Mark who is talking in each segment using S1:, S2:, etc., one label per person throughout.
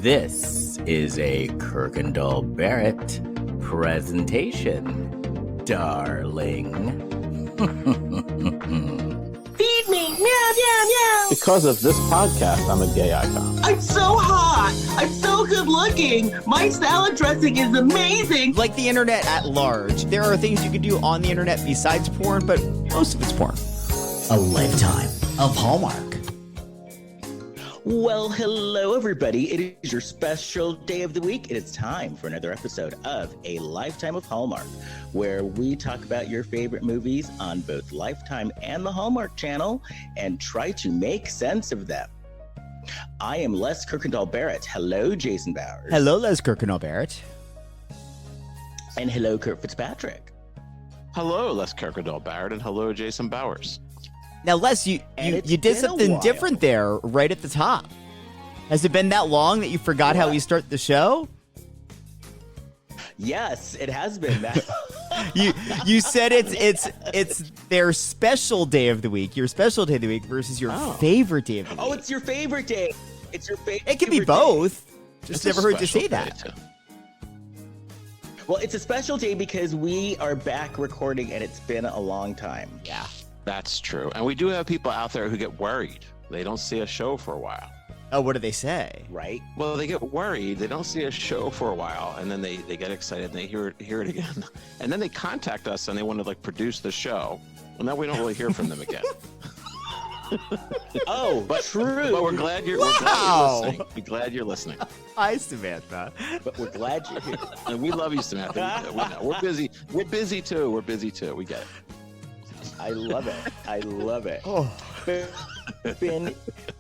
S1: This is a Kirkendall Barrett presentation, darling.
S2: Feed me, meow, meow, meow.
S3: Because of this podcast, I'm a gay icon.
S2: I'm so hot. I'm so good looking. My salad dressing is amazing.
S4: Like the internet at large, there are things you can do on the internet besides porn, but most of it's porn.
S5: A lifetime of Hallmark.
S6: Well, hello, everybody. It is your special day of the week, and it's time for another episode of A Lifetime of Hallmark, where we talk about your favorite movies on both Lifetime and the Hallmark Channel and try to make sense of them. I am Les Kirkendall Barrett. Hello, Jason Bowers.
S4: Hello, Les Kirkendall Barrett.
S6: And hello, Kurt Fitzpatrick.
S3: Hello, Les Kirkendall Barrett, and hello, Jason Bowers.
S4: Now, Les, you did something different there right at the top. Has it been that long that you forgot how we start the show?
S6: Yes, it has been that.
S4: You said it's their special day of the week, your special day of the week versus your favorite day of the week.
S6: Oh, it's your favorite day. It's your favorite.
S4: It can be both.
S6: Day.
S4: Just never heard you say that.
S6: Well, it's a special day because we are back recording, and it's been a long time.
S4: Yeah.
S3: That's true. And we do have people out there who get worried. They don't see a show for a while.
S4: Oh, what do they say?
S6: Right?
S3: Well, they get worried. They don't see a show for a while, and then they get excited, and they hear it again. And then they contact us, and they want to, produce the show. And then we don't really hear from them again.
S6: But true.
S3: But we're glad you're listening. We're glad you're listening.
S4: Hi, Samantha.
S6: But we're glad you're here.
S3: And we love you, Samantha. We're busy. We're busy, too. We get it.
S6: I love it.
S4: Oh.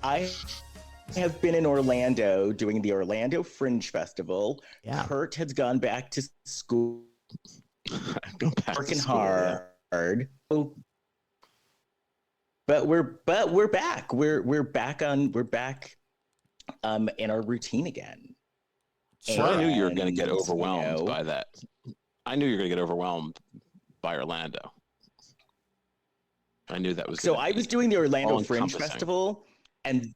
S6: I have been in Orlando doing the Orlando Fringe Festival.
S4: Yeah.
S6: Kurt has gone back to school, working hard. But we're back. We're back in our routine again.
S3: So I knew you were going to get overwhelmed by that. I knew you were going to get overwhelmed by Orlando. I knew that was.
S6: So I was doing the Orlando Fringe Festival, and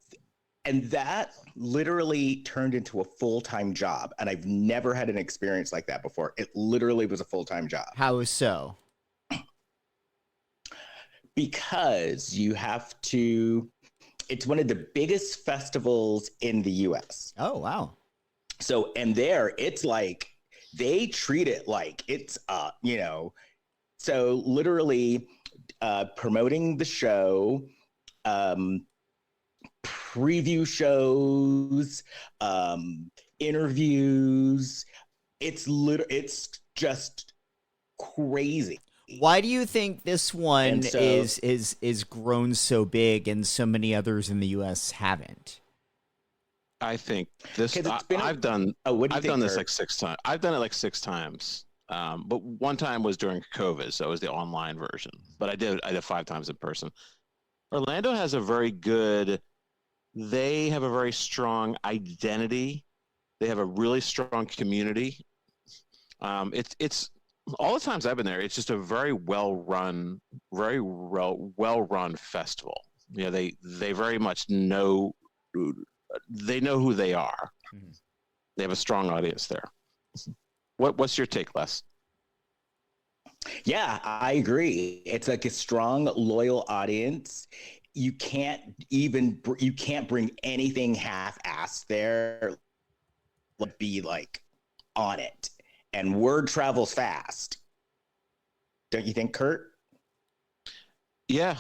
S6: that literally turned into a full-time job. And I've never had an experience like that before. It literally was a full-time job.
S4: How so?
S6: Because you have to. It's one of the biggest festivals in the U.S.
S4: Oh, wow.
S6: So, and there, it's like they treat it like it's so literally. Promoting the show, preview shows, interviews. It's just crazy.
S4: Why do you think this one is grown so big and so many others in the U.S. haven't?
S3: I think this. I've done this like 6 times. I've done it like 6 times. But one time was during COVID, so it was the online version. But I did 5 times in person. Orlando has they have a very strong identity. They have a really strong community. It's all the times I've been there, it's just a very well run festival. You know, they very much know who they are. Mm-hmm. They have a strong audience there. What's your take, Les?
S6: Yeah, I agree. It's like a strong, loyal audience. You can't bring anything half-assed there. Be like on it, and word travels fast. Don't you think, Kurt?
S3: Yeah.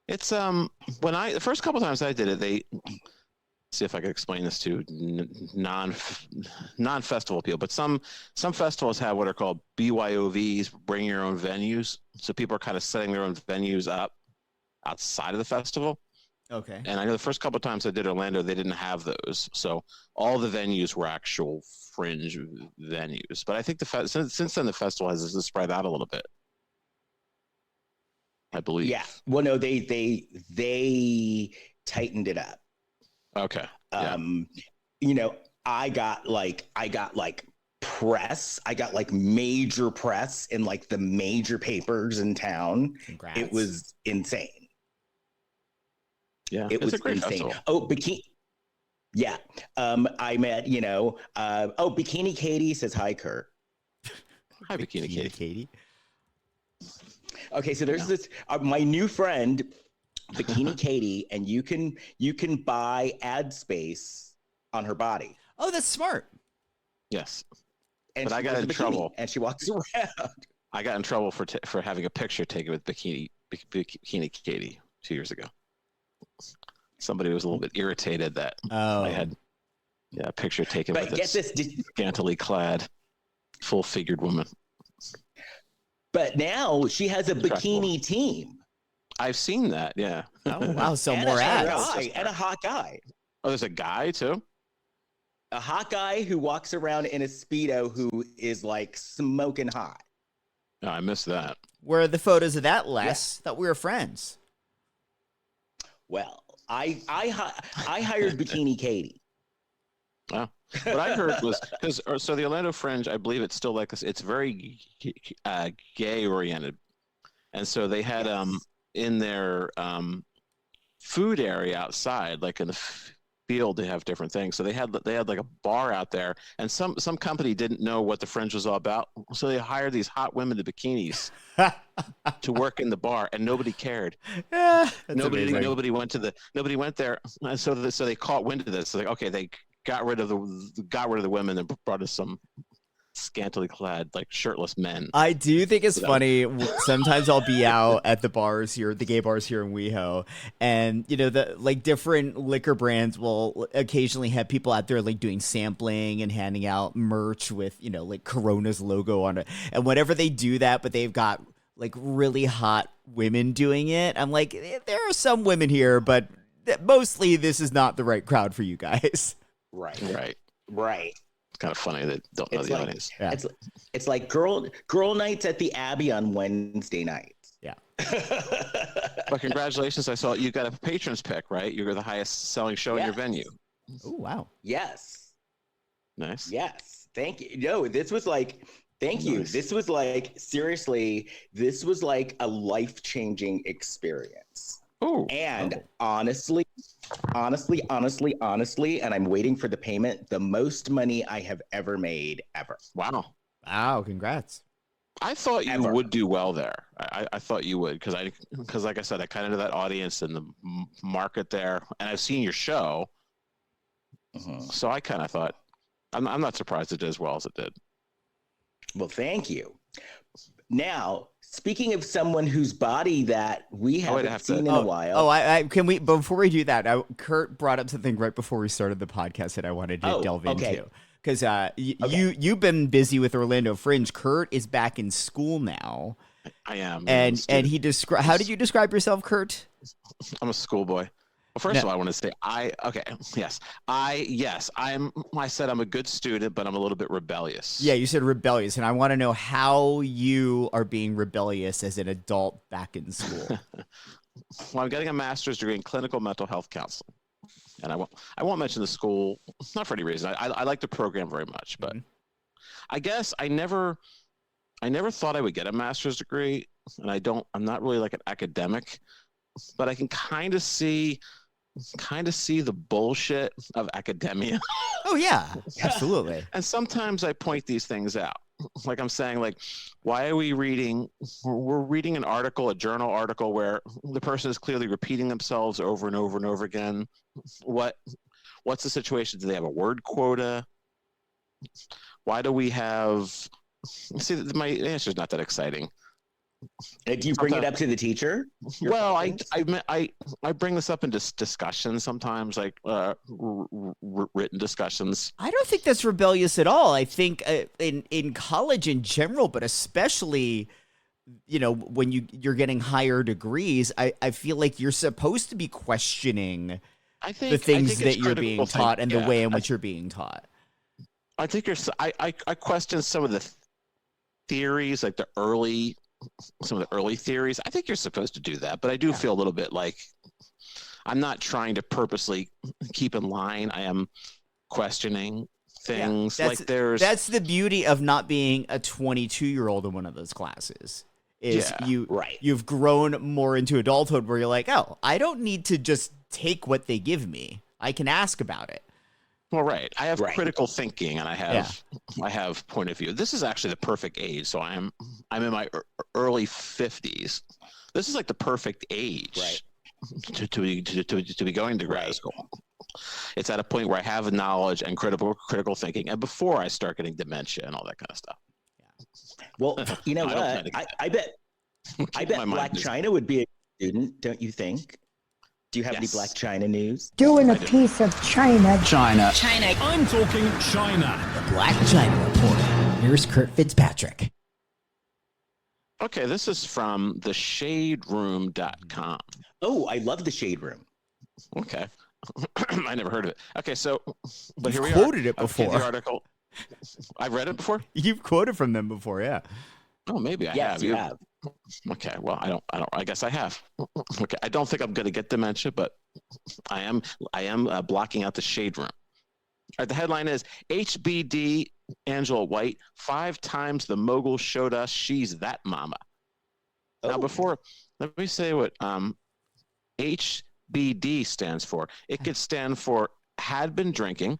S3: It's the first couple times I did it, see if I could explain this to non-festival people, but some festivals have what are called BYOVs, bring your own venues. So people are kind of setting their own venues up outside of the festival.
S4: Okay.
S3: And I know the first couple of times I did Orlando, they didn't have those. So all the venues were actual fringe venues. But I think since then the festival has spread out a little bit, I believe.
S6: Yeah. Well, no, they tightened it up.
S3: Okay.
S6: I got press. I got major press in the major papers in town.
S4: Congrats.
S6: It was insane.
S3: Yeah,
S6: it was
S3: a great
S6: insane.
S3: festival.
S6: Oh, Yeah. I met, Bikini Katie says hi, Kurt.
S3: Hi, Bikini Katie.
S6: Okay, so there's this my new friend, Bikini Katie, and you can buy ad space on her body.
S4: Oh, that's smart.
S3: Yes,
S6: and
S3: but I got in trouble,
S6: and she walks around.
S3: I got in trouble for having a picture taken with Bikini Katie 2 years ago. Somebody was a little bit irritated that I had a picture taken with this scantily clad, full-figured woman.
S6: But now she has a bikini team.
S3: I've seen that, yeah.
S4: Oh, wow, so
S6: and
S4: more
S6: ads.
S4: ads.
S6: And a hot guy.
S3: Oh, there's a guy, too?
S6: A hot guy who walks around in a Speedo who is, like, smoking hot.
S3: Oh, I missed that.
S4: Where are the photos of that, Les? Thought we were friends.
S6: Well, I hired Bikini Katie.
S3: Oh. What I heard was so the Orlando Fringe, I believe it's still like this. It's very gay oriented, and so they had in their food area outside, like in the field, they have different things. So they had like a bar out there, and some company didn't know what the Fringe was all about, so they hired these hot women in bikinis to work in the bar, and nobody cared. Nobody went there, and so they caught wind of this. So they got rid of the women and brought us some scantily clad, like shirtless men.
S4: I do think it's funny. Sometimes I'll be out at the bars here, the gay bars here in WeHo, and the like different liquor brands will occasionally have people out there like doing sampling and handing out merch with like Corona's logo on it. And whenever they do that, but they've got like really hot women doing it, I'm like, there are some women here, but mostly this is not the right crowd for you guys.
S6: Right.
S3: It's kind of funny that don't know the audience.
S6: Yeah. It's like girl nights at the Abbey on Wednesday nights.
S4: Yeah.
S3: But congratulations! I saw you got a patrons pick, right? You're the highest selling show in your venue.
S4: Oh wow!
S6: Yes.
S3: Nice.
S6: Yes. Thank you. No, this was like. Thank you. This was like seriously. This was like a life-changing experience. And honestly, and I'm waiting for the payment, the most money I have ever made ever.
S3: Wow,
S4: congrats.
S3: I thought you would do well there. I thought you would because like I said, I kind of know that audience and the market there, and I've seen your show. So I kind of thought, I'm not surprised it did as well as it did.
S6: Well, thank you. Now, speaking of someone whose body that we haven't seen in a while.
S4: Can we, before we do that, Kurt brought up something right before we started the podcast that I wanted to delve into. Because you've been busy with Orlando Fringe. Kurt is back in school now.
S3: I am.
S4: And he how did you describe yourself, Kurt?
S3: I'm a schoolboy. Well, first of all, I want to say I said I'm a good student, but I'm a little bit rebellious.
S4: Yeah, you said rebellious, and I want to know how you are being rebellious as an adult back in school.
S3: Well, I'm getting a master's degree in clinical mental health counseling, and I won't mention the school, not for any reason. I like the program very much, but I guess I never thought I would get a master's degree, and I'm not really like an academic, but I can kind of see the bullshit of academia.
S4: Oh yeah, absolutely.
S3: And sometimes I point these things out. Like I'm saying, like, why are we reading? We're reading an article, a journal article, where the person is clearly repeating themselves over and over and over again. What's the situation? Do they have a word quota? Why do we have? See, my answer is not that exciting.
S6: Do you bring it up to the teacher?
S3: Well, I bring this up in discussions sometimes, like written discussions.
S4: I don't think that's rebellious at all. I think in college in general, but especially, when you're getting higher degrees, I feel like you're supposed to be questioning the things that you're being taught and the way in which you're being taught.
S3: I think I question some of the theories, like some of the early theories. I think you're supposed to do that, but I do feel a little bit like I'm not trying to purposely keep in line. I am questioning things.
S4: That's the beauty of not being a 22-year-old in one of those classes. You've grown more into adulthood where you're like, oh, I don't need to just take what they give me. I can ask about it.
S3: Well, right. I have critical thinking, and I have point of view. This is actually the perfect age. So I'm in my early 50s. This is like the perfect age to be going to grad school. It's at a point where I have knowledge and critical thinking, and before I start getting dementia and all that kind of stuff.
S6: Yeah. Well, you know what? I bet Black China would be a student, don't you think? Do you have any Black China news?
S7: Doing a piece of China.
S5: China.
S8: I'm talking China.
S5: The Black China Report. Here's Kurt Fitzpatrick.
S3: Okay, this is from theshaderoom.com.
S6: Oh, I love the Shade Room.
S3: Okay. I never heard of it. Okay, so but here we are.
S4: Quoted it before.
S3: The article. I've read it before?
S4: You've quoted from them before, yeah.
S3: Oh, maybe I have.
S6: Yes, you have.
S3: Okay, well, I guess I have. Okay, I don't think I'm going to get dementia, but I am blocking out the Shade Room. All right, the headline is HBD Angela White, 5 times the mogul showed us she's that mama. Now, let me say what HBD stands for. It could stand for had been drinking.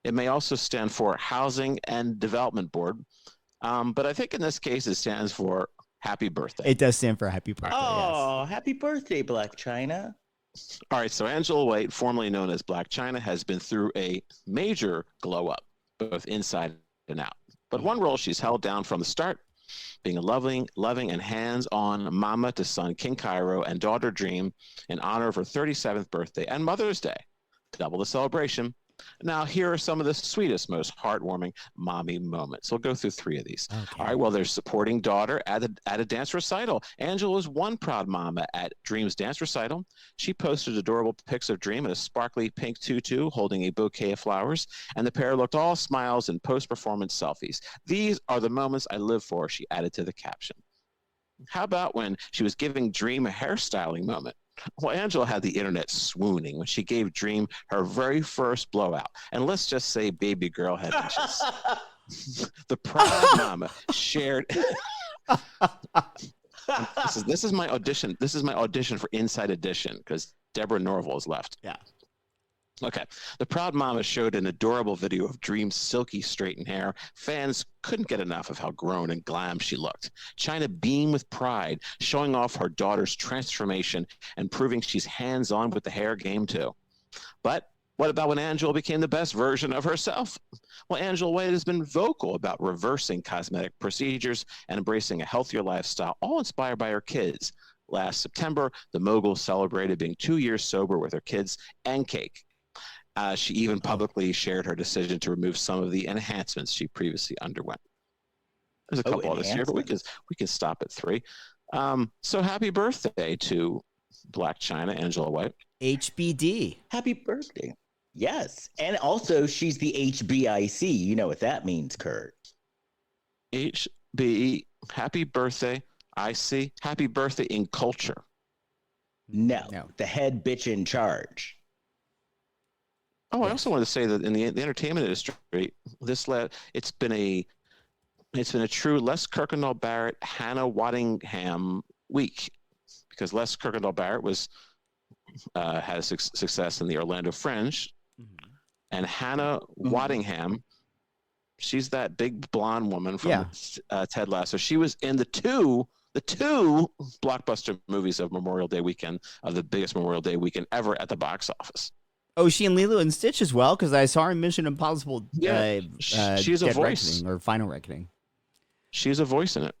S3: It may also stand for Housing and Development Board. But I think in this case, it stands for happy birthday.
S4: It does stand for happy birthday.
S6: Oh, happy birthday, Black China.
S3: All right. So Angela White, formerly known as Black China, has been through a major glow up, both inside and out. But one role she's held down from the start, being a loving and hands-on mama to son King Cairo and daughter Dream in honor of her 37th birthday and Mother's Day. Double the celebration. Now, here are some of the sweetest, most heartwarming mommy moments. We'll go through 3 of these. Okay. All right. Well, there's supporting daughter at a dance recital. Angela was one proud mama at Dream's dance recital. She posted adorable pics of Dream in a sparkly pink tutu holding a bouquet of flowers, and the pair looked all smiles in post-performance selfies. These are the moments I live for, she added to the caption. How about when she was giving Dream a hairstyling moment? Well, Angela had the internet swooning when she gave Dream her very first blowout. And let's just say baby girl had inches. The proud mama shared. This is my audition. This is my audition for Inside Edition because Deborah Norville is left.
S4: Yeah.
S3: Okay. The proud mama showed an adorable video of Dream's silky straightened hair. Fans couldn't get enough of how grown and glam she looked. China beamed with pride, showing off her daughter's transformation and proving she's hands-on with the hair game too. But what about when Angela became the best version of herself? Well, Angela White has been vocal about reversing cosmetic procedures and embracing a healthier lifestyle, all inspired by her kids. Last September, the mogul celebrated being 2 years sober with her kids and cake. She even publicly shared her decision to remove some of the enhancements she previously underwent. There's a couple others here, but we can stop at 3. So happy birthday to Black China, Angela White.
S4: HBD.
S6: Happy birthday. Yes. And also, she's the HBIC. You know what that means, Kurt.
S3: HB, happy birthday. I see. Happy birthday in culture.
S6: No, the head bitch in charge.
S3: Oh, I also want to say that in the entertainment industry, it's been a true Les Kirkendall Barrett, Hannah Waddingham week, because Les Kirkendall Barrett had success in the Orlando Fringe, and Hannah Waddingham, she's that big blonde woman from Ted Lasso. She was in the two blockbuster movies of Memorial Day weekend, of the biggest Memorial Day weekend ever at the box office.
S4: Oh, she in Lilo and Stitch as well? Because I saw her in Mission Impossible.
S3: She's a voice,
S4: or Final Reckoning.
S3: She's a voice in it.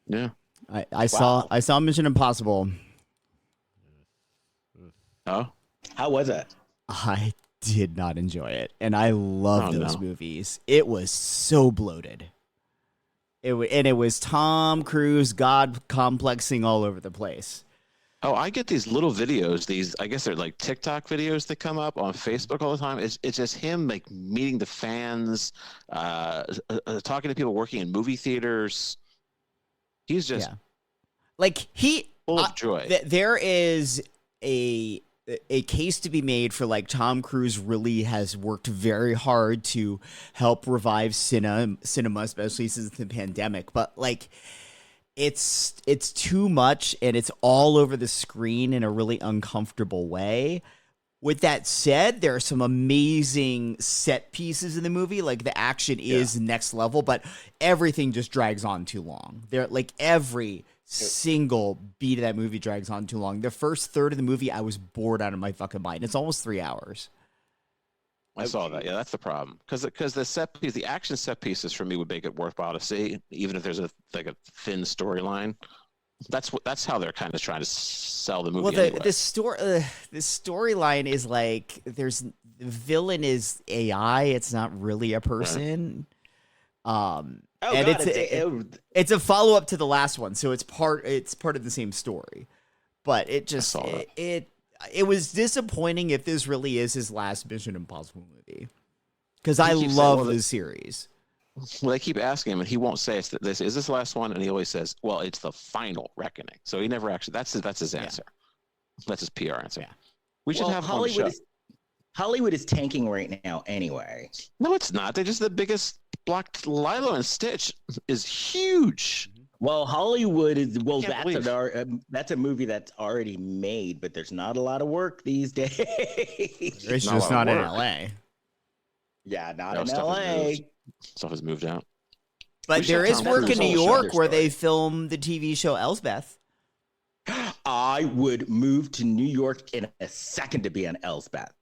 S3: Yeah,
S4: I saw Mission Impossible.
S3: Oh,
S6: how was it?
S4: I did not enjoy it, and I love those movies. It was so bloated. It was Tom Cruise God complexing all over the place.
S3: Oh, I get these little videos. I guess they're like TikTok videos that come up on Facebook all the time. It's just him like meeting the fans, talking to people working in movie theaters. He's just
S4: full
S3: of joy.
S4: There is a case to be made for like Tom Cruise really has worked very hard to help revive cinema, especially since the pandemic. But like, it's too much and it's all over the screen in a really uncomfortable way. With that said, there are some amazing set pieces in the movie. Like the action is next level, but everything just drags on too long. Every single beat of that movie drags on too long. The first third of the movie, I was bored out of my fucking mind. It's almost 3 hours.
S3: I saw that. Yeah, that's the problem. Because the action set pieces for me would make it worthwhile to see, even if there's a thin storyline. That's how they're kind of trying to sell the movie.
S4: Well,
S3: anyway.
S4: the storyline is like the villain is AI. It's not really a person. Right. It's a follow up to the last one, so it's part of the same story. But it just it was disappointing if this really is his last Mission Impossible movie, because I love the series.
S3: Well, they keep asking him, and he won't say is this the last one, and he always says, "Well, it's the final reckoning." So he never actually. That's his answer. That's his PR answer. Yeah. We should have
S6: Hollywood is tanking right now, anyway.
S3: No, it's not. They're just the biggest block. Lilo and Stitch is huge.
S6: Well, Hollywood is that's a movie that's already made, but there's not a lot of work these days.
S4: It's just not in LA.
S6: Yeah, not in LA.
S3: Stuff has moved out.
S4: But there is work in New York where they filmed the TV show Elsbeth.
S6: I would move to New York in a second to be on Elsbeth.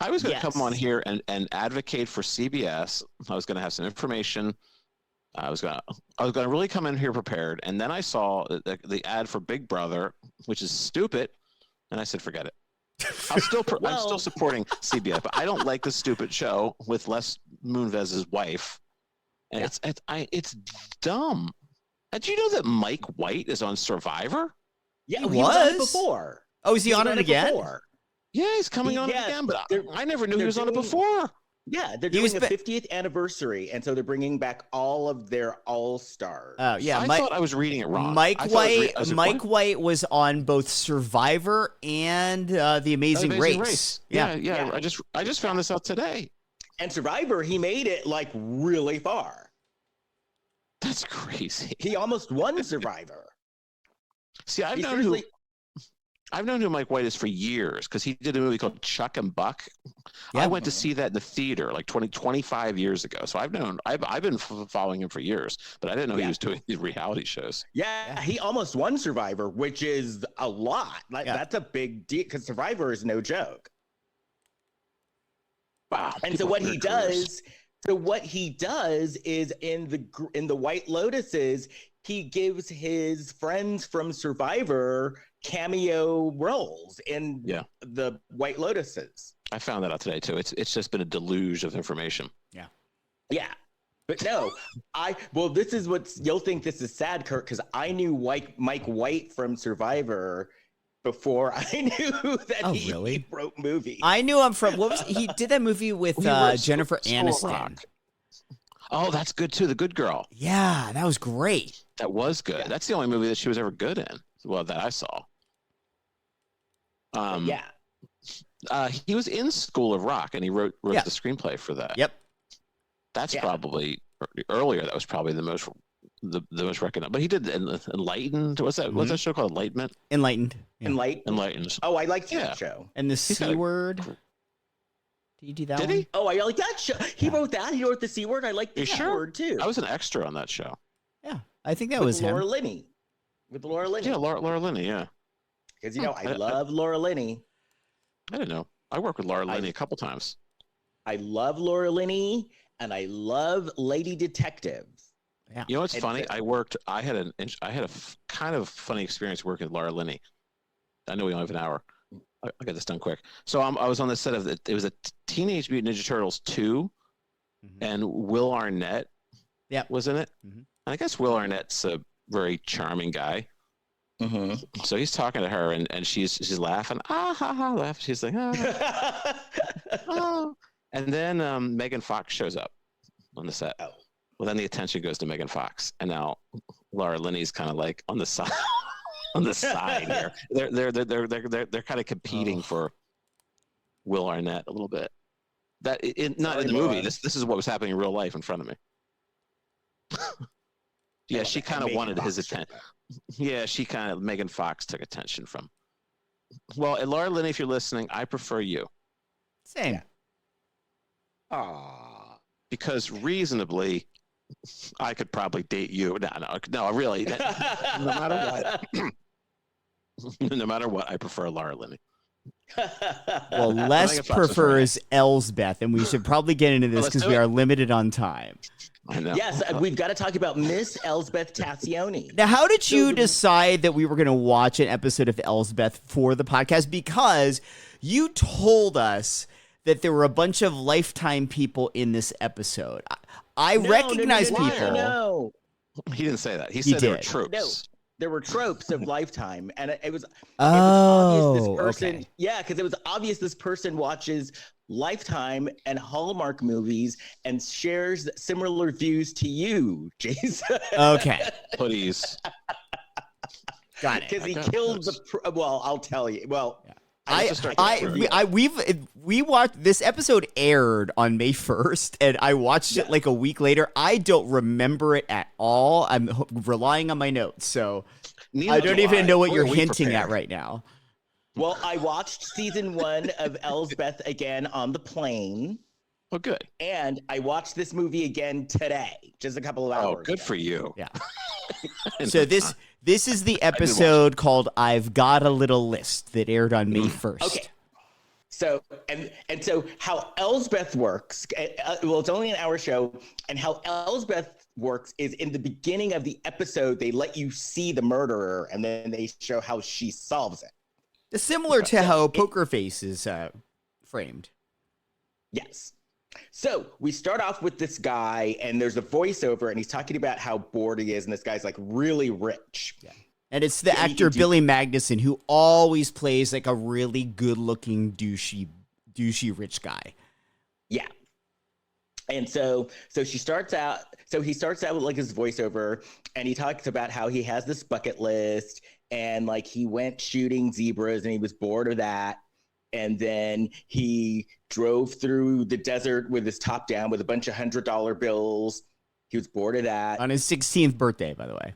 S3: I was going to come on here and advocate for CBS. I was going to have some information. I was going to really come in here prepared. And then I saw the ad for Big Brother, which is stupid. And I said, forget it. I'm still supporting CBS, but I don't like the stupid show with Les Moonves's wife, and it's dumb. Did you know that Mike White is on Survivor?
S6: Yeah, he was on it before.
S4: Oh, is he on it again?
S6: Before.
S3: Yeah, he's coming on it again, but I never knew he was on it before.
S6: Yeah, they're doing a 50th anniversary, and so they're bringing back all of their all-stars.
S4: Oh, yeah.
S3: I thought I was reading it wrong.
S4: Mike White was on both Survivor and The Amazing Race.
S3: Yeah. I just found this out today.
S6: And Survivor, he made it like really far.
S3: That's crazy.
S6: He almost won Survivor.
S3: See, I've known who Mike White is for years because he did a movie called Chuck and Buck. Yeah. I went to see that in the theater like 25 years ago. So I've been following him for years, but I didn't know he was doing these reality shows.
S6: Yeah, he almost won Survivor, which is a lot. That's a big deal because Survivor is no joke.
S3: Wow.
S6: And so what he does is in the White Lotuses, he gives his friends from Survivor cameo roles in the White Lotuses.
S3: I found that out today too. It's just been a deluge of information.
S6: Yeah. But no, this is you'll think this is sad, Kurt, because I knew Mike White from Survivor before I knew that he wrote movies.
S4: I knew him from he did that movie with Jennifer Aniston.
S3: Oh, that's good too. The Good Girl.
S4: Yeah, that was great.
S3: That was good. That's the only movie that she was ever good in. Well, that I saw. He was in School of Rock, and he wrote the screenplay for that.
S4: Yep.
S3: That's probably earlier. That was probably the most recognized. But he did Enlightened. What's that? What's that show called? Enlightenment.
S4: Enlightened.
S6: Yeah.
S3: Enlightened.
S6: Oh, I liked that show.
S4: And the C Word. Did you do that?
S3: Did
S4: one?
S3: he?
S6: Oh, I like that show. He wrote that. He wrote the C Word. I like that word too.
S3: I was an extra on that show.
S4: Yeah, I think that was
S6: Laura
S4: him.
S6: Linney. With Laura Linney.
S3: Yeah, Laura Linney. Yeah.
S6: Because I love Laura Linney.
S3: I didn't know. I worked with Laura Linney a couple times.
S6: I love Laura Linney, and I love Lady Detective.
S4: Yeah.
S3: You know what's funny? I had a kind of funny experience working with Laura Linney. I know we only have an hour. I got this done quick. So I was on the set of it was a Teenage Mutant Ninja Turtles 2, and Will Arnett was in it. And I guess Will Arnett's a very charming guy. So he's talking to her, and she's laughing. Ah ha ha! Laugh. She's like, oh. And then Megan Fox shows up on the set. Oh. Well, then the attention goes to Megan Fox, and now Laura Linney's kind of like on the side. On the side here, they're kind of competing for Will Arnett a little bit. Not in the movie. This is what was happening in real life in front of me. Yeah, she kind of wanted his attention. Yeah, Megan Fox took attention from Well, and Laura Linney, if you're listening, I prefer you.
S4: Same.
S6: Yeah. Aww.
S3: Because reasonably, I could probably date you. No, really. No matter what. No matter what, I prefer Laura Linney.
S4: Well, Les prefers Elsbeth, and we should probably get into this because we are limited on time.
S3: I know.
S6: Yes, we've got to talk about Miss Elsbeth Tassioni.
S4: Now, how did you decide that we were going to watch an episode of Elsbeth for the podcast? Because you told us that there were a bunch of Lifetime people in this episode. I recognize people.
S6: No.
S3: He didn't say that. He said there were tropes.
S6: No. There were tropes of Lifetime, and it was
S4: obvious
S6: this person.
S4: Okay.
S6: Yeah, because it was obvious this person watches Lifetime and Hallmark movies and shares similar views to you, Jason.
S4: Okay.
S3: Please.
S4: Got it.
S6: Because he killed well, I'll tell you. Well,
S4: we watched this episode aired on May 1st, and I watched it like a week later. I don't remember it at all. I'm relying on my notes, so I don't even know what you're hinting at right now.
S6: Well, I watched season 1 of Elsbeth again on the plane.
S3: Oh, good.
S6: And I watched this movie again today, just a couple of hours.
S3: Oh, good
S6: ago.
S3: For you.
S4: Yeah. So this is the episode called "I've Got a Little List" that aired on May 1st.
S6: Okay. So and so how Elsbeth works, well, it's only an hour show, and how Elsbeth works is in the beginning of the episode, they let you see the murderer, and then they show how she solves it.
S4: It's similar to how Poker Face is framed.
S6: Yes. So we start off with this guy, and there's a voiceover, and he's talking about how bored he is, and this guy's like really rich.
S4: Yeah. And it's the actor Billy Magnuson, who always plays like a really good-looking douchey rich guy.
S6: Yeah. And so he starts out with like his voiceover, and he talks about how he has this bucket list, and like he went shooting zebras and he was bored of that. And then he drove through the desert with his top down with a bunch of $100 bills. He was bored of that.
S4: On his 16th birthday, by the way.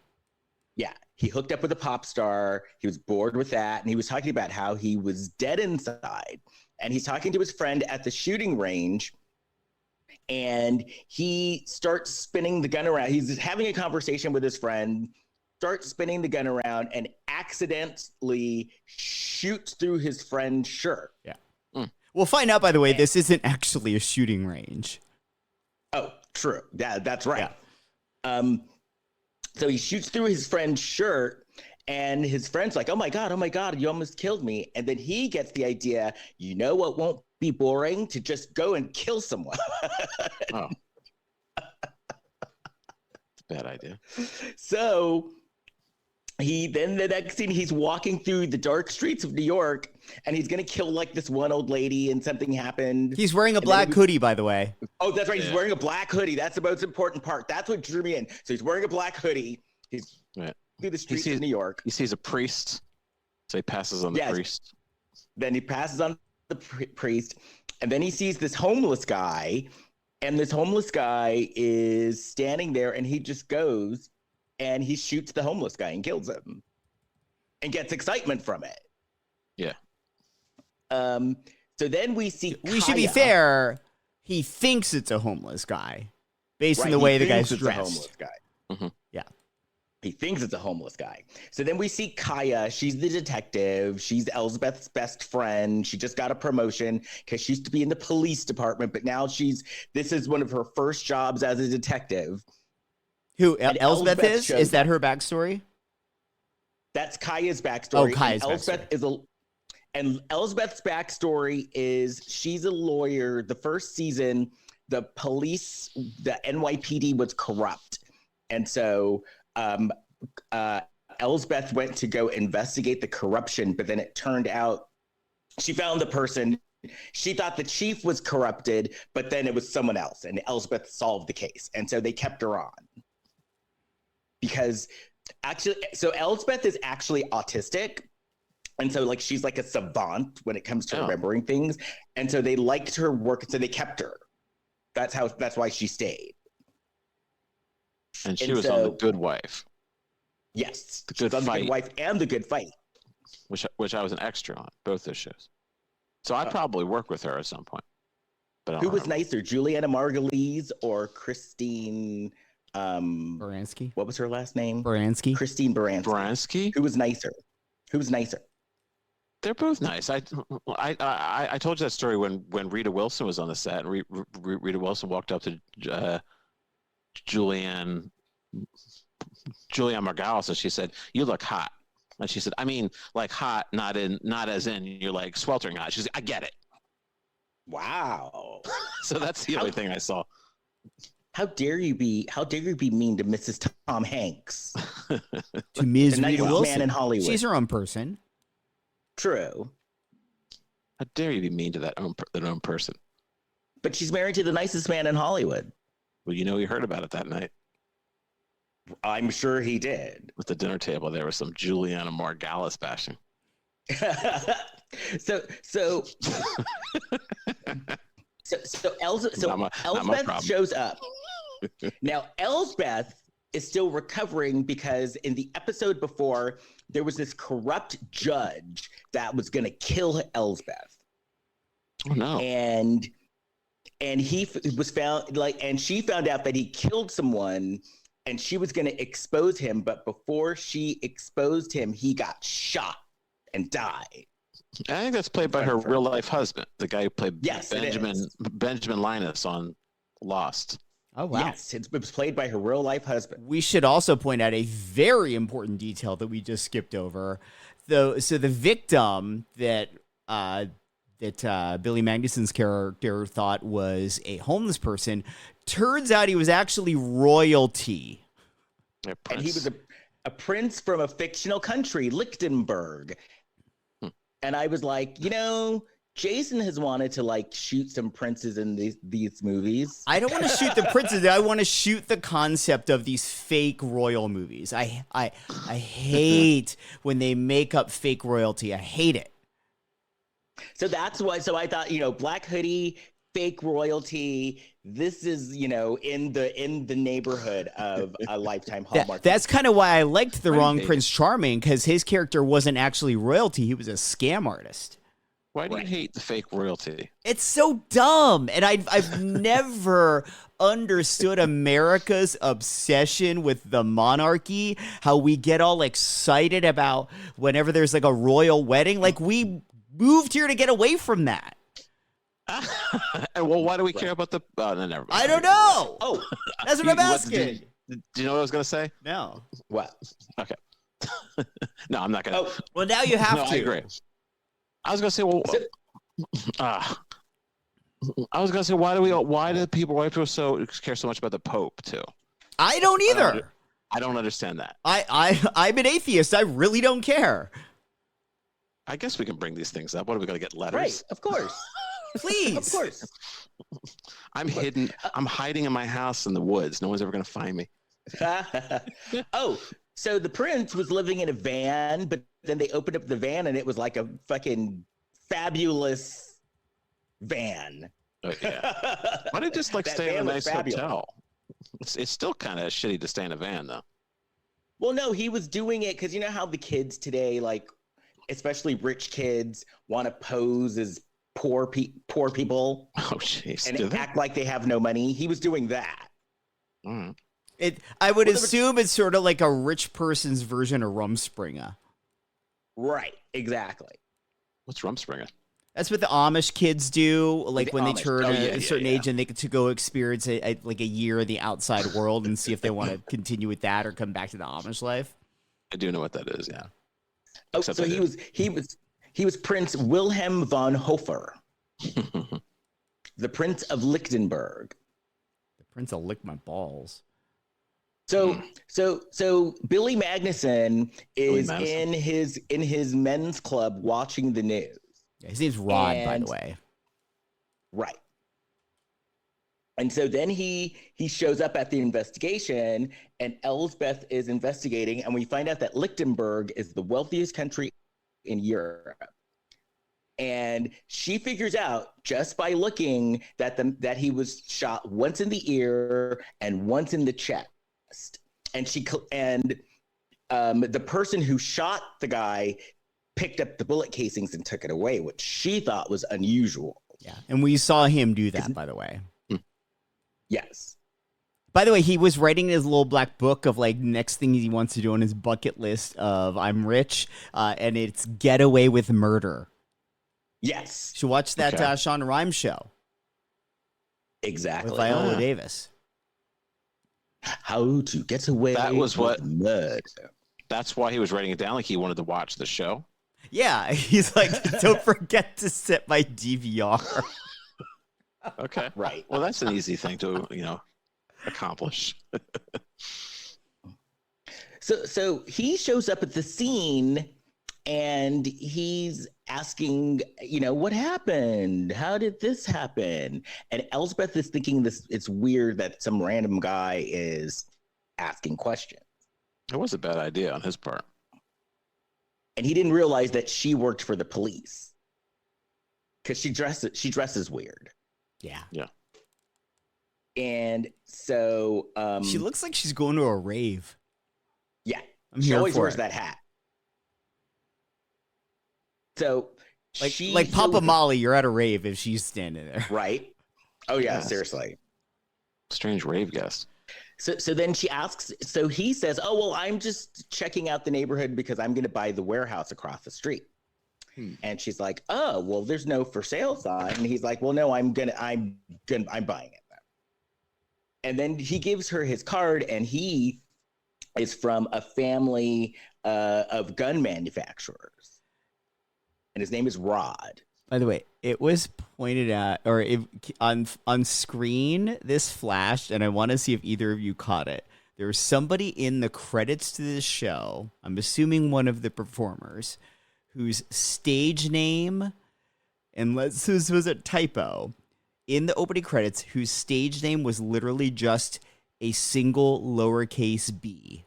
S6: Yeah. He hooked up with a pop star. He was bored with that. And he was talking about how he was dead inside. And he's talking to his friend at the shooting range. And he starts spinning the gun around. He's having a conversation with his friend, starts spinning the gun around, and accidentally shoots through his friend's shirt.
S4: Yeah. We'll find out, by the way, this isn't actually a shooting range.
S6: Oh, true. That's right. Yeah. So he shoots through his friend's shirt, and his friend's like, oh my God, you almost killed me. And then he gets the idea, you know what won't be boring? To just go and kill someone.
S3: Oh. It's a bad idea.
S6: So then the next scene, he's walking through the dark streets of New York, and he's going to kill like this one old lady, and something happened.
S4: He's wearing a black hoodie, by the way.
S6: Oh, that's right. Yeah. He's wearing a black hoodie. That's the most important part. That's what drew me in. So he's wearing a black hoodie. He's through the streets of New York.
S3: He sees a priest, so he passes on the priest.
S6: Then he passes on the priest, and then he sees this homeless guy, and this homeless guy is standing there, and he just goes and he shoots the homeless guy and kills him and gets excitement from it.
S3: Yeah.
S6: So then we see
S4: We should be fair. He thinks it's a homeless guy based on the way the guy's dressed.
S6: A homeless guy.
S3: Mm-hmm.
S4: Yeah.
S6: He thinks it's a homeless guy. So then we see Kaya. She's the detective. She's Elsbeth's best friend. She just got a promotion because she used to be in the police department, but now this is one of her first jobs as a detective.
S4: Who Elsbeth is? Is that her backstory?
S6: That's Kaya's backstory.
S4: Oh, Kaya's backstory.
S6: And Elsbeth's backstory is she's a lawyer. The first season, the NYPD was corrupt. And so Elsbeth went to go investigate the corruption, but then it turned out she found the person. She thought the chief was corrupted, but then it was someone else, and Elsbeth solved the case. And so they kept her on. Because so Elsbeth is actually autistic. And so like she's like a savant when it comes to remembering things. And so they liked her work, so they kept her. That's why she stayed.
S3: And she was on The Good Wife.
S6: Yes.
S3: The Good Fight.
S6: The Good Wife and The Good Fight.
S3: which I was an extra on both those shows. So I'd probably work with her at some point. But
S6: who was nicer, Juliana Margulies or Christine?
S4: Baranski.
S6: What was her last name?
S4: Baranski.
S6: Christine Baranski.
S3: Baranski.
S6: Who was nicer?
S3: They're both nice. I told you that story when Rita Wilson was on the set, and Rita Wilson walked up to Julianne Margulies, and she said, "You look hot." And she said, "I mean, like hot, not as in you're like sweltering hot." She's like, "I get it."
S6: Wow.
S3: So that's the only thing I saw.
S6: How dare you be mean to Mrs. Tom Hanks?
S4: To Ms. Rita Wilson.
S6: Man in Hollywood.
S4: She's her own person.
S6: True.
S3: How dare you be mean to that own person?
S6: But she's married to the nicest man in Hollywood.
S3: Well, you heard about it that night.
S6: I'm sure he did.
S3: At the dinner table, there was some Juliana Margulies bashing.
S6: So Elsbeth shows up. Now Elsbeth is still recovering because in the episode before there was this corrupt judge that was going to kill Elsbeth.
S3: Oh no!
S6: And he was found and she found out that he killed someone, and she was going to expose him. But before she exposed him, he got shot and died.
S3: I think that's played by her real life husband, the guy who played Benjamin Linus on Lost.
S4: Oh, wow.
S6: Yes, it was played by her real life husband.
S4: We should also point out a very important detail that we just skipped over. So the victim that Billy Magnuson's character thought was a homeless person, turns out he was actually royalty.
S6: And he was a prince from a fictional country, Lichtenberg. And I was like, Jason has wanted to shoot some princes in these movies.
S4: I don't want to shoot the princes. I want to shoot the concept of these fake royal movies. I hate when they make up fake royalty. I hate it.
S6: So that's why. So I thought, Black Hoodie, fake royalty. This is, in the neighborhood of a Lifetime Hallmark.
S4: That's kind of why I liked the wrong Prince Charming, because his character wasn't actually royalty. He was a scam artist.
S3: Why do you hate the fake royalty?
S4: It's so dumb. And I've never understood America's obsession with the monarchy, how we get all excited about whenever there's a royal wedding. We moved here to get away from that.
S3: Well, why do we care about the... no, never mind.
S4: I don't know. Oh, that's what I'm asking.
S3: Do you know what I was going to say?
S4: No.
S6: What?
S3: Okay. No, I'm not going to.
S4: Well, now you have to.
S3: I agree. I was going to say, why do people care so much about the Pope too?
S4: I don't either.
S3: I don't understand that.
S4: I'm an atheist. I really don't care.
S3: I guess we can bring these things up. What are we going to get letters?
S6: Right, of course.
S4: Please.
S6: Of course.
S3: I'm hidden. I'm hiding in my house in the woods. No one's ever going to find me.
S6: So the prince was living in a van, but then they opened up the van and it was like a fucking fabulous van.
S3: Oh, yeah. Why don't you just stay in a nice hotel? It's still kind of shitty to stay in a van, though.
S6: Well, no, he was doing it because you know how the kids today, especially rich kids, want to pose as poor people.
S3: Oh, jeez.
S6: And act like they have no money. He was doing that.
S3: Mm.
S4: I would assume it's sort of like a rich person's version of Rumspringa.
S6: Right, exactly.
S3: What's Rumspringa?
S4: That's what the Amish kids do, when they turn a certain age and they get to go experience a year in the outside world and see if they want to continue with that or come back to the Amish life.
S3: I do know what that is, yeah.
S6: So he was Prince Wilhelm von Hofer, the Prince of Lichtenberg.
S4: The Prince will lick my balls.
S6: So Billy Magnuson is in his men's club watching the news.
S4: Yeah, his name's Rod, by the way.
S6: Right. And so then he shows up at the investigation, and Elsbeth is investigating, and we find out that Lichtenberg is the wealthiest country in Europe. And she figures out just by looking that he was shot once in the ear and once in the chest. And the person who shot the guy picked up the bullet casings and took it away, which she thought was unusual.
S4: Yeah. And we saw him do that, by the way.
S6: Yes.
S4: By the way, he was writing his little black book of like next thing he wants to do on his bucket list of I'm rich, and it's get away with murder.
S6: Yes.
S4: You should watch that Shonda Rhimes show.
S6: Exactly.
S4: With Viola Davis.
S6: How to get away with murder.
S3: That's why he was writing it down, like he wanted to watch the show.
S4: Yeah, he's like, don't forget to set my DVR.
S3: Okay.
S6: Right.
S3: Well, that's an easy thing to, accomplish.
S6: So he shows up at the scene and he's asking, what happened? How did this happen? And Elsbeth is thinking it's weird that some random guy is asking questions.
S3: It was a bad idea on his part.
S6: And he didn't realize that she worked for the police because she dresses weird.
S4: Yeah.
S3: Yeah.
S6: And so
S4: she looks like she's going to a rave.
S6: Yeah.
S4: She
S6: always wears that hat. So
S4: like Papa Molly, you're at a rave if she's standing there.
S6: Right. Oh yeah, seriously.
S3: Strange rave guest.
S6: So then she asks, so he says, oh, well, I'm just checking out the neighborhood because I'm going to buy the warehouse across the street. And she's like, oh, well, there's no for sale sign. And he's like, well, no, I'm buying it. And then he gives her his card, and he is from a family of gun manufacturers. And his name is Rod.
S4: By the way, it was pointed at, or on screen, this flashed, and I want to see if either of you caught it. There was somebody in the credits to this show, I'm assuming one of the performers, whose stage name, unless this was a typo, in the opening credits, whose stage name was literally just a single lowercase b.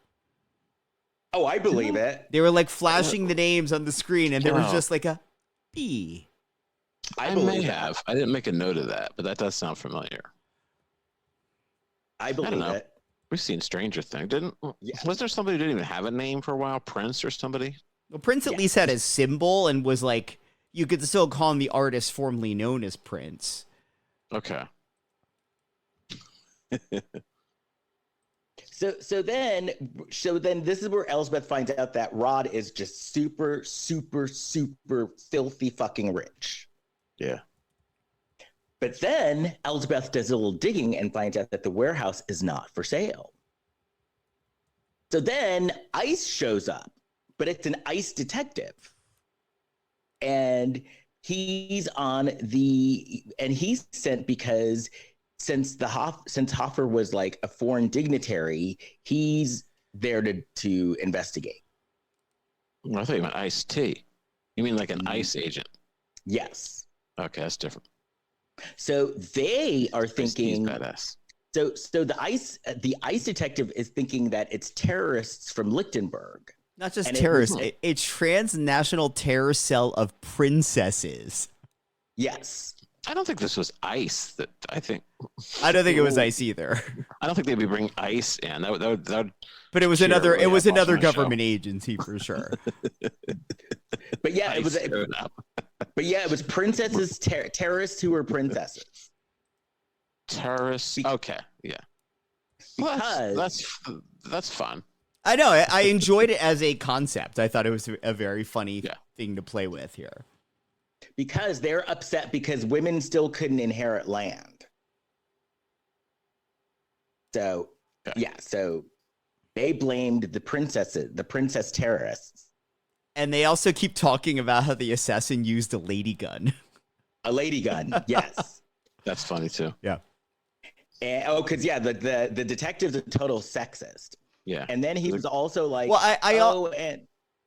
S6: Oh, I believe it.
S4: They were like flashing the names on the screen, and there was just like a B.
S3: I may have. I didn't make a note of that, but that does sound familiar.
S6: I believe it.
S3: We've seen Stranger Things. Was there somebody who didn't even have a name for a while? Prince or somebody?
S4: Well, Prince at least had a symbol and was like, you could still call him the artist formerly known as Prince.
S3: Okay.
S6: So then this is where Elsbeth finds out that Rod is just super, super, super filthy fucking rich.
S3: Yeah.
S6: But then Elsbeth does a little digging and finds out that the warehouse is not for sale. So then ICE shows up, but it's an ICE detective. And he's sent because since Hoffer was like a foreign dignitary, he's there to investigate.
S3: Well, I thought you meant Ice-T. You mean like an ICE agent?
S6: Yes.
S3: Okay, that's different.
S6: So they are thinking.
S3: Badass.
S6: So the ICE detective is thinking that it's terrorists from Lichtenberg.
S4: Not just terrorists, a transnational terror cell of princesses.
S6: Yes.
S3: I don't think this was ICE.
S4: I don't think it was ICE either.
S3: I don't think they'd be bringing ICE in. That would
S4: but it was another. It was another government agency for sure.
S6: But yeah, it was. But yeah, it was princesses, terrorists who were princesses.
S3: Terrorists. Okay, yeah. Well, that's fun.
S4: I know. I enjoyed it as a concept. I thought it was a very funny thing to play with here.
S6: Because they're upset because women still couldn't inherit land. So, so they blamed the princess terrorists.
S4: And they also keep talking about how the assassin used a lady gun.
S6: A lady gun, yes.
S3: That's funny too.
S4: Yeah.
S6: And, because the detective's a total sexist.
S3: Yeah.
S6: And then he was also like,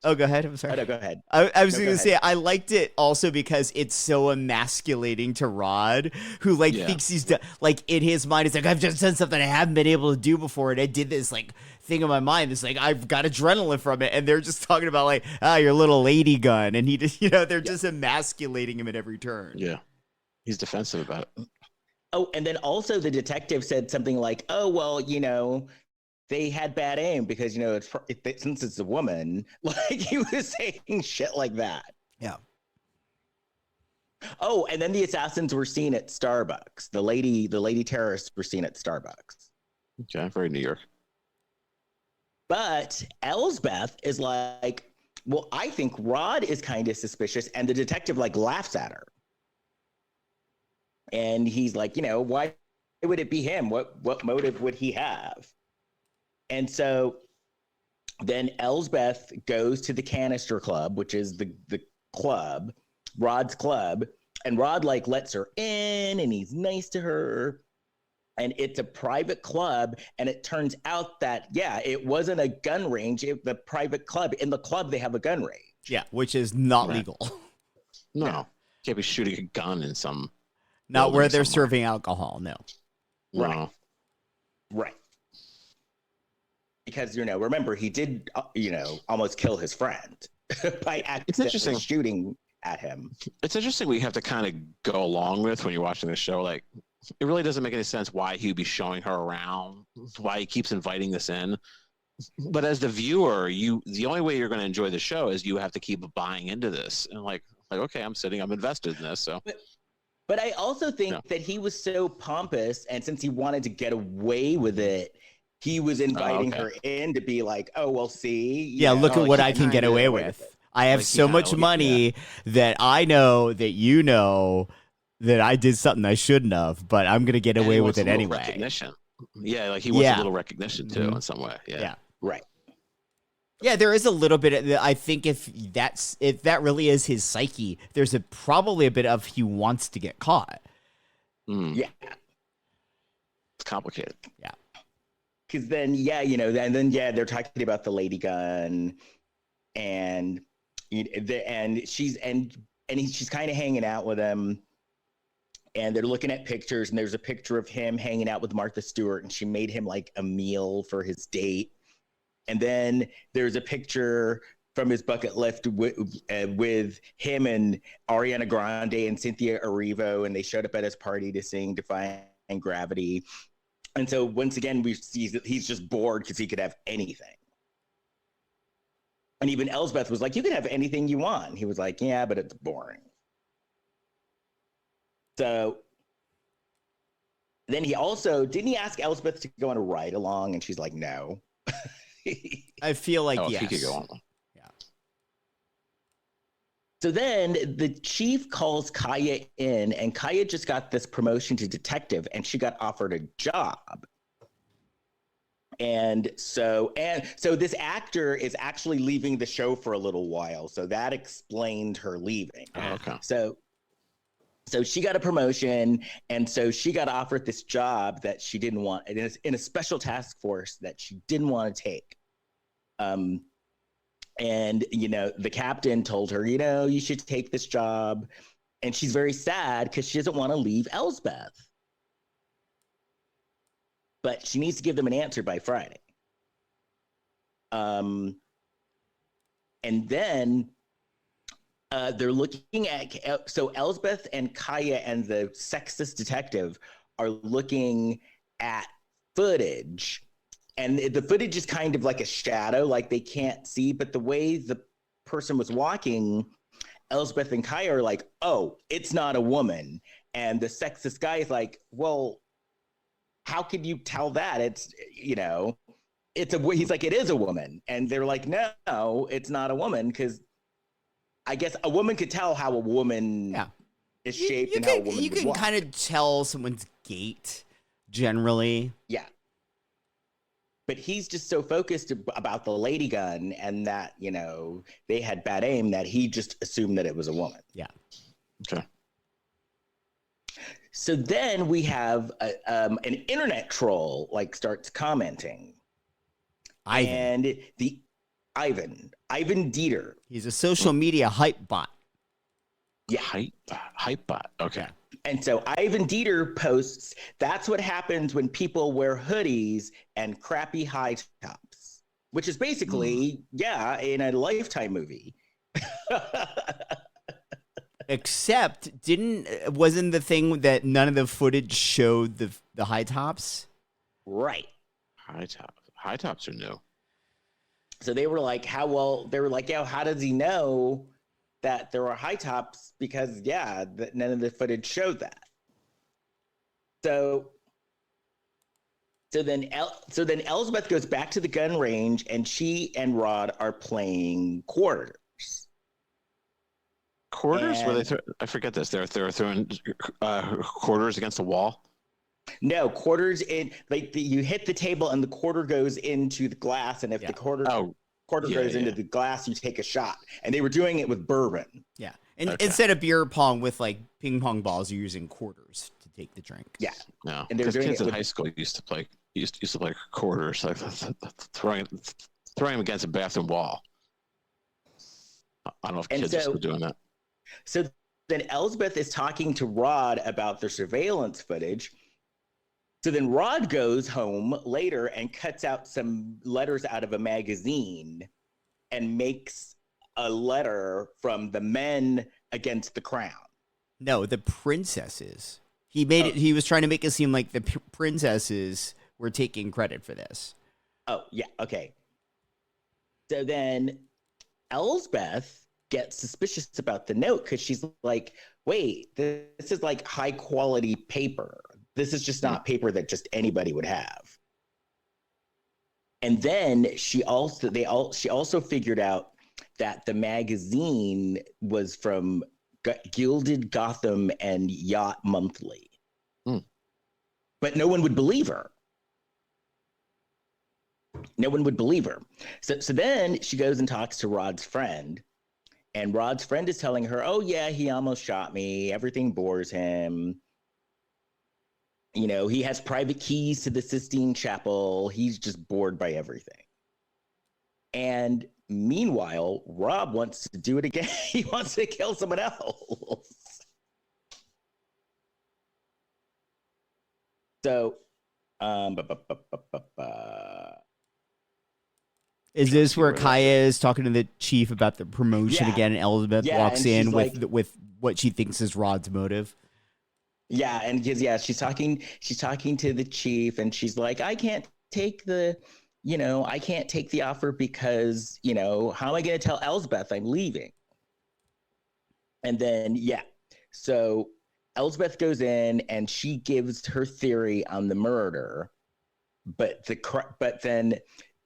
S4: Oh, go ahead. I'm sorry.
S6: Oh, no, go ahead.
S4: I was going to say, I liked it also because it's so emasculating to Rod, who thinks he's done, in his mind, he's like, I've just done something I haven't been able to do before. And I did this thing in my mind. It's I've got adrenaline from it. And they're just talking about your little lady gun. And he just, they're just emasculating him at every turn.
S3: Yeah. He's defensive about it.
S6: Oh, and then also the detective said something like, oh, well, they had bad aim because, since it's a woman, like he was saying shit like that.
S4: Yeah.
S6: Oh, and then the assassins were seen at Starbucks. The lady terrorists were seen at Starbucks.
S3: Okay, very New York.
S6: But Elsbeth is like, well, I think Rod is kind of suspicious, and the detective like laughs at her. And he's like, why would it be him? What motive would he have? And so then Elsbeth goes to the Canister Club, which is the club, Rod's club, and Rod like lets her in, and he's nice to her. And it's a private club, and it turns out that, it wasn't a gun range. The private club, in the club, they have a gun range.
S4: Yeah, which is not legal.
S3: No. Can't be shooting a gun in some...
S4: Not where they're serving alcohol, no.
S6: Right. Because, remember, he did, almost kill his friend by accidentally shooting at him.
S3: It's interesting we have to kind of go along with when you're watching this show. Like, it really doesn't make any sense why he'd be showing her around, why he keeps inviting this in. But as the viewer, the only way you're going to enjoy the show is you have to keep buying into this. And like, okay, I'm invested in this. So.
S6: But I also think that he was so pompous, and since he wanted to get away with it, he was inviting her in to be like, oh, well, see.
S4: Look at what I can get away with. I have so much money that I know that you know that I did something I shouldn't have, but I'm going to get away with it anyway.
S3: Recognition. Yeah, like he wants a little recognition too in some way. Yeah.
S6: Right.
S4: Yeah, there is a little bit. I think if that really is his psyche, there's probably a bit of he wants to get caught.
S6: Yeah.
S3: It's complicated.
S4: Yeah.
S6: Because then, they're talking about the lady gun, and she's kind of hanging out with him, and they're looking at pictures, and there's a picture of him hanging out with Martha Stewart, and she made him like a meal for his date. And then there's a picture from his bucket list with him and Ariana Grande and Cynthia Erivo, and they showed up at his party to sing Defying Gravity. And so once again, we see that he's just bored because he could have anything. And even Elsbeth was like, you can have anything you want. He was like, yeah, but it's boring. So then didn't he ask Elsbeth to go on a ride along? And she's like, no.
S4: I feel like yes.
S3: He could go on.
S4: Yeah.
S6: So then the chief calls Kaya in, and Kaya just got this promotion to detective, and she got offered a job. And so this actor is actually leaving the show for a little while, so that explained her leaving.
S3: Oh, okay.
S6: So she got a promotion, and so she got offered this job that she didn't want, and it's in a special task force that she didn't want to take. And the captain told her, you should take this job, and she's very sad because she doesn't want to leave Elsbeth. But she needs to give them an answer by Friday. And then they're looking at, so Elsbeth and Kaya and the sexist detective are looking at footage, and the footage is kind of like a shadow, like they can't see, but the way the person was walking, Elsbeth and Kaya are like, oh, it's not a woman. And the sexist guy is like, well, how could you tell that? It's, he's like, it is a woman. And they're like, no, it's not a woman, because I guess a woman could tell how a woman is shaped and how a woman
S4: you can kind of tell someone's gait generally.
S6: Yeah. But he's just so focused about the lady gun and that, they had bad aim that he just assumed that it was a woman.
S4: Yeah.
S3: Okay.
S6: So then we have an internet troll starts commenting. Ivan Dieter.
S4: He's a social media hype bot.
S6: Yeah.
S3: Hype bot. Okay.
S6: And so Ivan Dieter posts, that's what happens when people wear hoodies and crappy high tops, which is basically, in a Lifetime movie.
S4: Except wasn't the thing that none of the footage showed the high tops?
S6: Right.
S3: High top. High tops are new.
S6: So they were like, how does he know that there were high tops? Because none of the footage showed that. So then Elsbeth goes back to the gun range, and she and Rod are playing quarters.
S3: Quarters? I forget this. They're throwing quarters against the wall.
S6: No, quarters in you hit the table and the quarter goes into the glass, and if the quarter goes into the glass, you take a shot. And they were doing it with bourbon.
S4: Yeah, and instead of beer pong with like ping pong balls, you're using quarters to take the drink.
S6: Yeah,
S3: no,
S6: and because
S3: kids in high school used to play quarters, like throwing them against a bathroom wall. I don't know if kids are still doing that.
S6: So then Elsbeth is talking to Rod about their surveillance footage. So then Rod goes home later and cuts out some letters out of a magazine and makes a letter from the men against the crown.
S4: No, the princesses. He made it. He was trying to make it seem like the princesses were taking credit for this.
S6: Oh, yeah. Okay. So then Elsbeth gets suspicious about the note because she's like, wait, this is like high quality paper. This is just not paper that just anybody would have. And then she also figured out that the magazine was from Gilded Gotham and Yacht Monthly. But no one would believe her. No one would believe her. So then she goes and talks to Rod's friend. And Rod's friend is telling her, oh, yeah, he almost shot me. Everything bores him. You know, he has private keys to the Sistine Chapel. He's just bored by everything. And meanwhile, Rob wants to do it again. He wants to kill someone else. So,
S4: is this where Kaya is talking to the chief about the promotion again, and Elsbeth walks in with what she thinks is Rod's motive?
S6: Yeah, and she's talking to the chief, and she's like, I can't take the offer because, how am I going to tell Elsbeth I'm leaving? And then, so Elsbeth goes in and she gives her theory on the murder, but then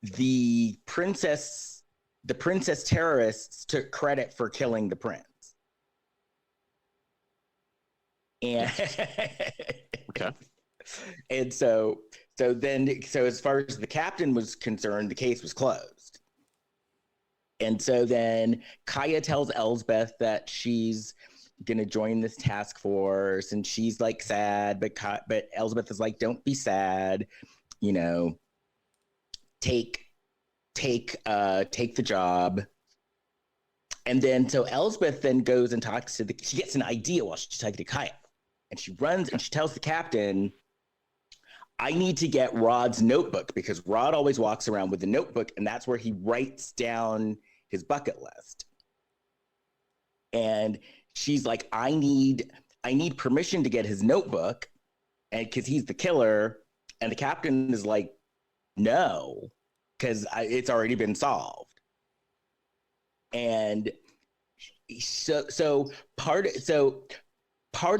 S6: the princess terrorists took credit for killing the prince. And
S3: okay.
S6: And so as far as the captain was concerned, the case was closed. And so then Kaya tells Elsbeth that she's going to join this task force, and she's like sad, but Elsbeth is like, don't be sad, take the job. And then so Elsbeth then goes and talks to she gets an idea while she's talking to Kaya. And she runs and she tells the captain, I need to get Rod's notebook, because Rod always walks around with the notebook, and that's where he writes down his bucket list. And she's like, I need permission to get his notebook, and because he's the killer. And the captain is like, no, because it's already been solved. And so part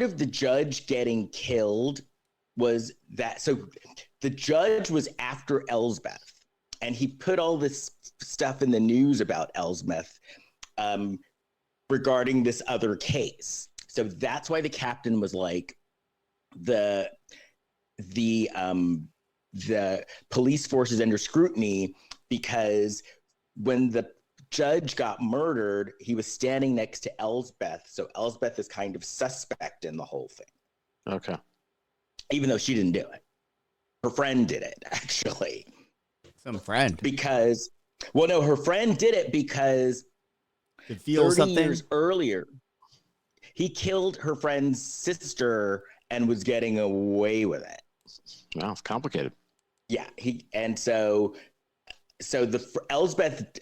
S6: of the judge getting killed was that, so the judge was after Elsbeth, and he put all this stuff in the news about Elsbeth regarding this other case. So that's why the captain was like, the police force is under scrutiny, because when the judge got murdered, he was standing next to Elsbeth. So Elsbeth is kind of suspect in the whole thing.
S3: Okay.
S6: Even though she didn't do it. Her friend did it, actually.
S4: Some friend.
S6: Because, well, no, her friend did it because 30 years earlier, he killed her friend's sister and was getting away with it.
S3: Wow, it's complicated.
S6: Yeah, so Elsbeth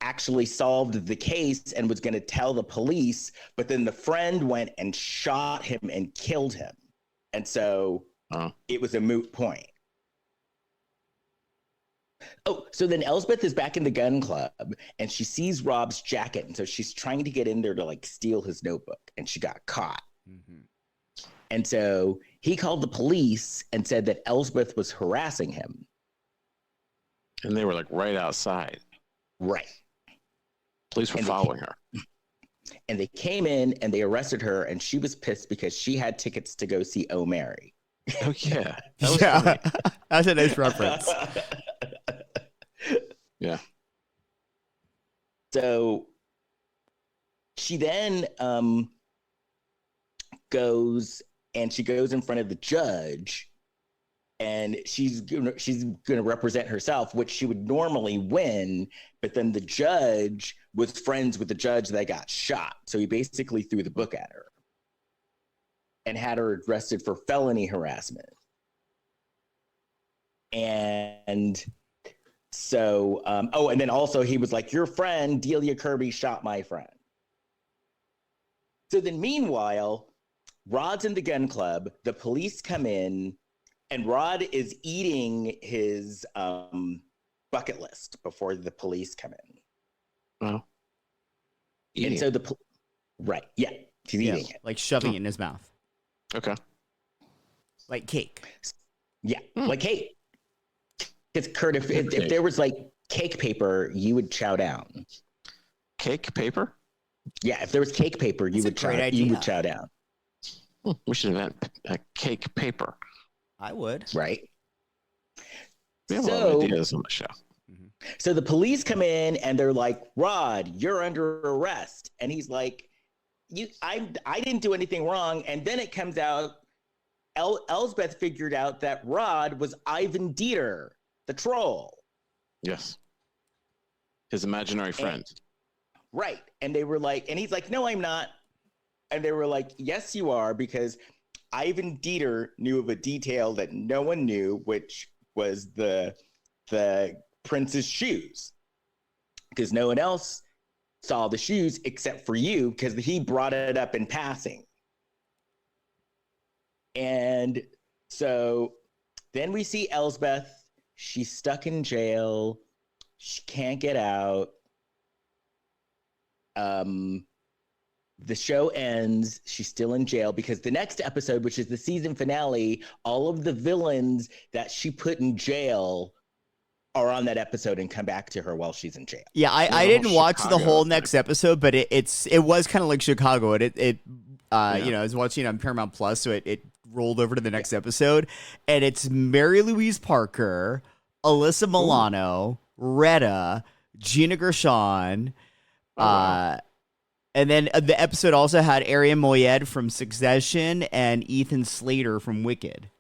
S6: actually solved the case and was going to tell the police, but then the friend went and shot him and killed him. And so it was a moot point. Oh, so then Elsbeth is back in the gun club and she sees Rob's jacket. And so she's trying to get in there to like steal his notebook and she got caught. Mm-hmm. And so he called the police and said that Elsbeth was harassing him.
S3: And they were like right outside.
S6: Right.
S3: Police were following her.
S6: And they came in and they arrested her and she was pissed because she had tickets to go see Oh Mary.
S3: Oh, yeah.
S4: That's a nice reference.
S3: Yeah.
S6: So she then goes in front of the judge and she's gonna represent herself, which she would normally win, but then the judge was friends with the judge that got shot. So he basically threw the book at her and had her arrested for felony harassment. And so, and then also he was like, your friend, Delia Kirby, shot my friend. So then meanwhile, Rod's in the gun club, the police come in, and Rod is eating his bucket list before the police come in.
S3: Wow.
S6: And so right, yeah, he's eating it.
S4: Like shoving it in his mouth.
S3: Okay.
S4: Like cake.
S6: Yeah, like cake. Because Kurt, if there was like cake paper, you would chow down.
S3: Cake paper?
S6: Yeah, if there was cake paper, you would chow down.
S3: We should invent a cake paper.
S4: I would.
S6: Right.
S3: We have a lot of ideas on the show.
S6: So the police come in and they're like, Rod, you're under arrest. And he's like, I didn't do anything wrong. And then it comes out, Elsbeth figured out that Rod was Ivan Dieter, the troll.
S3: Yes. His imaginary friend.
S6: Right. And they were like, and he's like, no, I'm not. And they were like, yes, you are, because Ivan Dieter knew of a detail that no one knew, which was the prince's shoes. Because no one else saw the shoes except for you, because he brought it up in passing. And so then we see Elsbeth. She's stuck in jail. She can't get out. The show ends. She's still in jail because the next episode, which is the season finale, all of the villains that she put in jail are on that episode and come back to her while she's in jail.
S4: Yeah, I didn't watch the whole next episode, but it was kind of like Chicago. You know, I was watching it on Paramount Plus, so it rolled over to the next episode, and it's Mary Louise Parker, Alyssa Milano, Retta, Gina Gershon, and then the episode also had Arian Moayed from Succession and Ethan Slater from Wicked.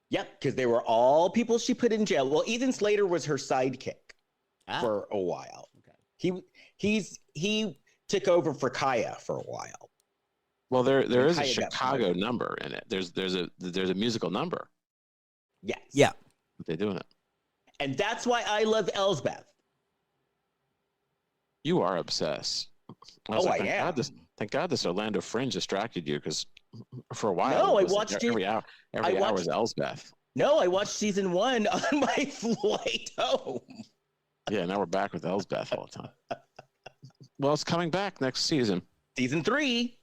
S6: Yep, because they were all people she put in jail. Well, Ethan Slater was her sidekick for a while. Okay. He took over for Kaya for a while.
S3: Well, there is a Chicago number in it. There's a musical number.
S6: Yes.
S4: Yeah.
S3: They're doing it.
S6: And that's why I love Elsbeth.
S3: You are obsessed.
S6: I am.
S3: Thank God this Orlando Fringe distracted you, because for a while.
S6: No, I watched it.
S3: Every hour was Elsbeth.
S6: No, I watched season 1 on my flight home.
S3: Yeah, now we're back with Elsbeth all the time. Well, it's coming back next season.
S6: Season 3.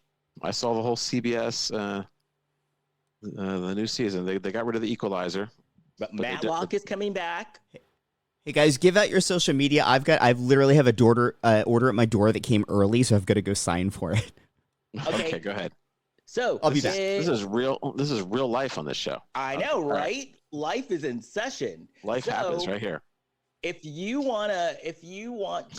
S3: I saw the whole CBS, the new season. They got rid of the Equalizer.
S6: But Matlock is coming back.
S4: Hey guys, give out your social media. I've literally have a order at my door that came early, so I've got to go sign for it.
S3: Okay, go ahead.
S6: So
S4: I'll be back.
S3: This is real life on this show.
S6: I know, right? Life is in session.
S3: Life happens right here.
S6: If you want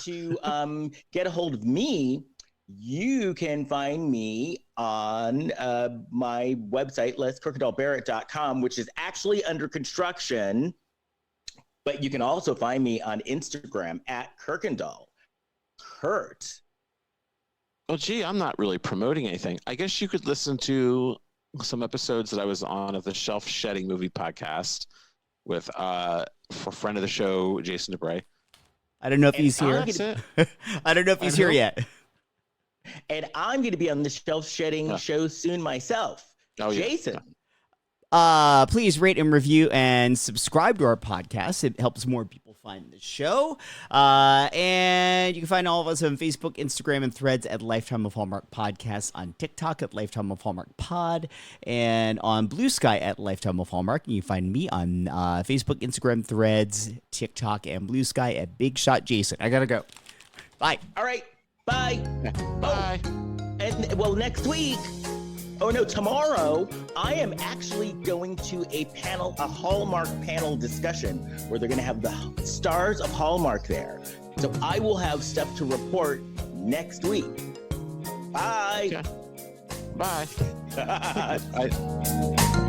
S6: to get a hold of me, you can find me on my website, leskirkendallbarrett.com, which is actually under construction. But you can also find me on Instagram at Kirkendall. Kurt.
S3: Well, gee, I'm not really promoting anything. I guess you could listen to some episodes that I was on of the Shelf Shedding Movie Podcast with for friend of the show, Jason DeBray.
S4: I don't know if he's here. I don't know if he's here yet.
S6: And I'm going to be on the Shelf Shedding show soon myself.
S3: Oh,
S6: Jason.
S3: Yeah.
S4: Please rate and review and subscribe to our podcast. It helps more people find the show. And you can find all of us on Facebook, Instagram, and Threads at Lifetime of Hallmark Podcast, on TikTok at Lifetime of Hallmark Pod, and on Blue Sky at Lifetime of Hallmark. And you can find me on Facebook, Instagram, Threads, TikTok, and Blue Sky at Big Shot Jason. I gotta go. Bye.
S6: All right. Bye.
S3: Bye.
S6: And well, next week. Oh no, tomorrow I am actually going to a Hallmark panel discussion where they're going to have the stars of Hallmark there. So I will have stuff to report next week. Bye.
S3: Okay. Bye.
S6: Bye.